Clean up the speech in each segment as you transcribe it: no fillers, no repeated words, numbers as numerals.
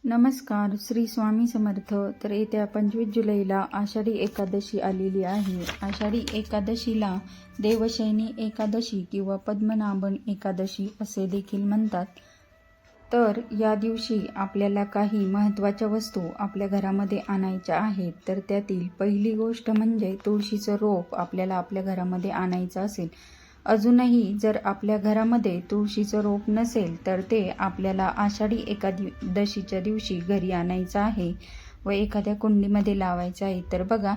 नमस्कार, श्री स्वामी समर्थ. तर येत्या 25 जुलैला आषाढी एकादशी आलेली आहे. आषाढी एकादशीला देवशयनी एकादशी किंवा पद्मनाभन एकादशी असे देखील म्हणतात. तर या दिवशी आपल्याला काही महत्त्वाच्या वस्तू आपल्या घरामध्ये आणायच्या आहेत. तर त्यातील पहिली गोष्ट म्हणजे तुळशीचं रोप आपल्याला आपल्या घरामध्ये आणायचं असेल. अजूनही जर आपल्या घरामध्ये तुळशीचं रोप नसेल तर ते आपल्याला आषाढी एकादशीच्या दिवशी घरी आणायचं आहे व एखाद्या कुंडीमध्ये लावायचं आहे. तर बघा,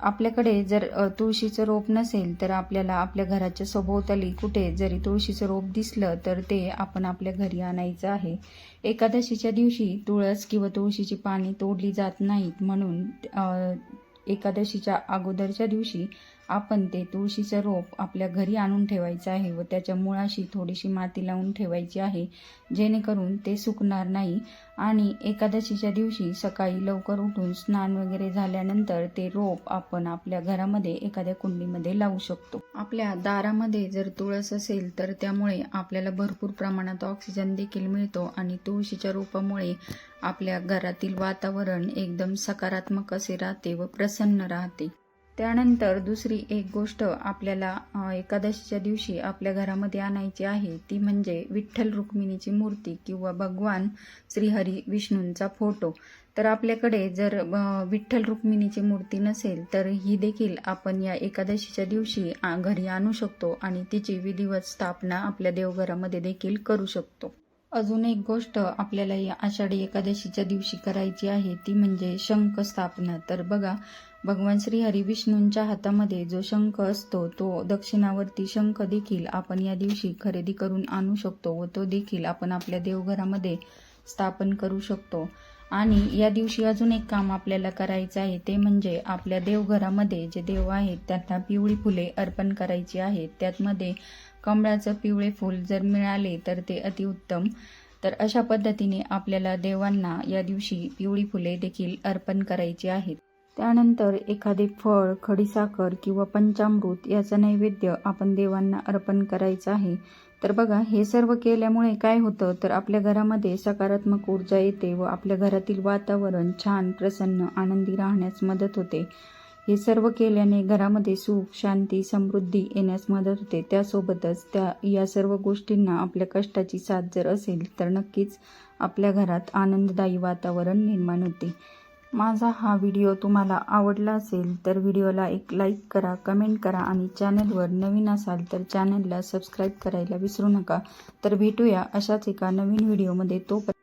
आपल्याकडे जर तुळशीचं रोप नसेल तर आपल्याला आपल्या घराच्या सभोवताली कुठे जरी तुळशीचं रोप दिसलं तर ते आपण आपल्या घरी आणायचं आहे. एकादशीच्या दिवशी तुळस किंवा तुळशीची पाने तोडली जात नाहीत, म्हणून एकादशीच्या अगोदरच्या दिवशी आपण ते तुळशीचं रोप आपल्या घरी आणून ठेवायचं आहे व त्याच्या मुळाशी थोडीशी माती लावून ठेवायची आहे, जेणेकरून ते सुकणार नाही. आणि एकादशीच्या दिवशी सकाळी लवकर उठून स्नान वगैरे झाल्यानंतर ते रोप आपण आपल्या घरामध्ये एखाद्या कुंडीमध्ये लावू शकतो. आपल्या दारामध्ये जर तुळस असेल तर त्यामुळे आपल्याला भरपूर प्रमाणात ऑक्सिजन देखील मिळतो आणि तुळशीच्या रोपामुळे आपल्या घरातील वातावरण एकदम सकारात्मक असे राहते व प्रसन्न राहते. त्यानंतर दुसरी एक गोष्ट आपल्याला एकादशीच्या दिवशी आपल्या घरामध्ये आणायची आहे, ती म्हणजे विठ्ठल रुक्मिणीची मूर्ती किंवा भगवान श्रीहरी विष्णूंचा फोटो. तर आपल्याकडे जर विठ्ठल रुक्मिणीची मूर्ती नसेल तर ही देखील आपण या एकादशीच्या दिवशी घरी आणू शकतो आणि तिची विधिवत स्थापना आपल्या देवघरामध्ये देखील करू शकतो. अजून एक गोष्ट आपल्याला या आषाढी एकादशीच्या दिवशी करायची आहे, ती म्हणजे शंख स्थापना. तर बघा, भगवान श्री हरी विष्णूंच्या हातामध्ये जो शंख असतो तो दक्षिणावर्ती शंख देखील आपण या दिवशी खरेदी करून आणू शकतो व तो देखील आपण आपल्या देवघरामध्ये स्थापन करू शकतो. आणि या दिवशी अजून एक काम आपल्याला करायचं आहे, ते म्हणजे आपल्या देवघरामध्ये जे देव आहेत त्यांना पिवळी फुले अर्पण करायची आहेत. त्यामध्ये कमळाचं पिवळे फूल जर मिळाले तर ते अतिउत्तम. तर अशा पद्धतीने आपल्याला देवांना या दिवशी पिवळी फुले देखील अर्पण करायची आहेत. त्यानंतर एखादे फळ, खडीसाखर किंवा पंचामृत याचं नैवेद्य आपण देवांना अर्पण करायचं आहे. तर बघा, हे सर्व केल्यामुळे काय होतं तर आपल्या घरामध्ये सकारात्मक ऊर्जा येते व आपल्या घरातील वातावरण छान, प्रसन्न, आनंदी राहण्यास मदत होते. हे सर्व केल्याने घरामध्ये सुख, शांती, समृद्धी येण्यास मदत होते. त्यासोबतच या सर्व गोष्टींना आपल्या कष्टाची साथ जर असेल तर नक्कीच आपल्या घरात आनंददायी वातावरण निर्माण होते. माझा हा व्हिडिओ तुम्हाला आवडला असेल तर व्हिडिओला एक लाईक करा, कमेंट करा आणि चॅनलवर नवीन असाल तर चॅनलला सबस्क्राईब करायला विसरू नका. तर भेटूया अशाच एका नवीन व्हिडिओमध्ये. तोपर्यंत